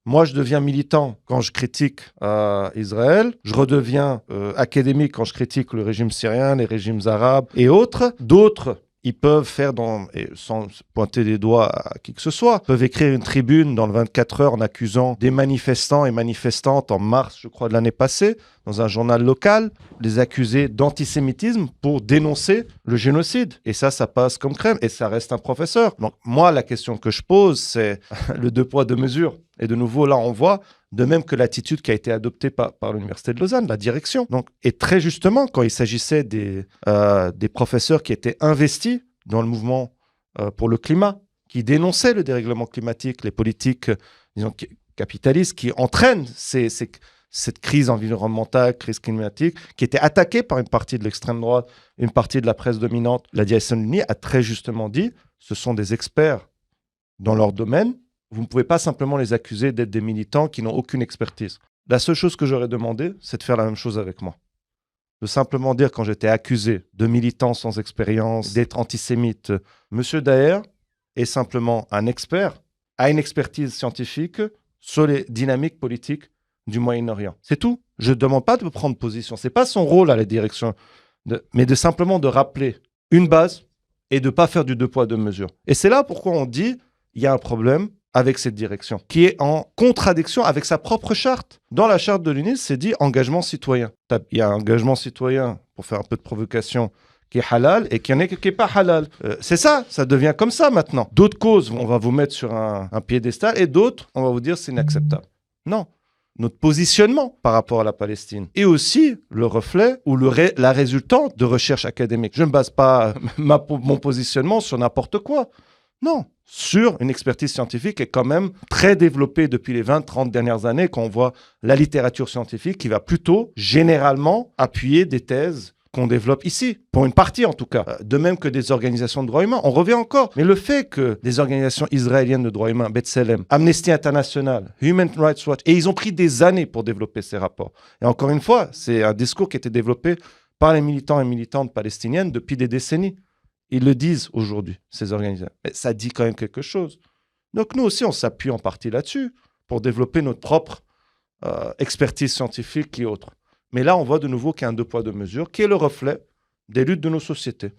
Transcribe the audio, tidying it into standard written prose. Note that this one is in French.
Moi, je deviens militant quand je critique Israël. Je redeviens académique quand je critique le régime syrien, les régimes arabes et autres. D'autres, ils peuvent faire, et sans pointer des doigts à qui que ce soit, peuvent écrire une tribune dans le 24 heures en accusant des manifestants et manifestantes en mars, je crois, de l'année passée, dans un journal local, les accuser d'antisémitisme pour dénoncer le génocide. Et ça passe comme crème. Et ça reste un professeur. Donc moi, la question que je pose, c'est le deux poids, deux mesures. Et de nouveau, là, on voit, de même que l'attitude qui a été adoptée par l'Université de Lausanne, la direction. Donc, et très justement, quand il s'agissait des professeurs qui étaient investis dans le mouvement pour le climat, qui dénonçaient le dérèglement climatique, les politiques, disons, capitalistes qui entraînent cette crise environnementale, crise climatique, qui était attaquée par une partie de l'extrême droite, une partie de la presse dominante. La direction de l'UNI a très justement dit, ce sont des experts dans leur domaine. Vous ne pouvez pas simplement les accuser d'être des militants qui n'ont aucune expertise. La seule chose que j'aurais demandé, c'est de faire la même chose avec moi. De simplement dire, quand j'étais accusé de militant sans expérience, d'être antisémite, Monsieur Daher est simplement un expert, a une expertise scientifique sur les dynamiques politiques du Moyen-Orient. C'est tout. Je ne demande pas de prendre position. Ce n'est pas son rôle à la direction, mais simplement de rappeler une base et de ne pas faire du deux poids, deux mesures. Et c'est là pourquoi on dit qu'il y a un problème avec cette direction, qui est en contradiction avec sa propre charte. Dans la charte de l'UNIS, c'est dit engagement citoyen. Il y a un engagement citoyen, pour faire un peu de provocation, qui est halal et qu'il y en a qui n'est pas halal. C'est ça devient comme ça maintenant. D'autres causes, on va vous mettre sur un piédestal et d'autres, on va vous dire c'est inacceptable. Non. Notre positionnement par rapport à la Palestine et aussi le reflet ou la résultante de recherche académique. Je ne base pas mon positionnement sur n'importe quoi. Non, sur une expertise scientifique qui est quand même très développée depuis les 20-30 dernières années, quand on voit la littérature scientifique qui va plutôt généralement appuyer des thèses qu'on développe ici, pour une partie en tout cas. De même que des organisations de droits humains, on revient encore. Mais le fait que des organisations israéliennes de droits humains, B'Tselem, Amnesty International, Human Rights Watch, et ils ont pris des années pour développer ces rapports. Et encore une fois, c'est un discours qui a été développé par les militants et militantes palestiniennes depuis des décennies. Ils le disent aujourd'hui, ces organisations. Mais ça dit quand même quelque chose. Donc nous aussi, on s'appuie en partie là-dessus pour développer notre propre expertise scientifique et autres. Mais là, on voit de nouveau qu'il y a un deux poids, deux mesures, qui est le reflet des luttes de nos sociétés.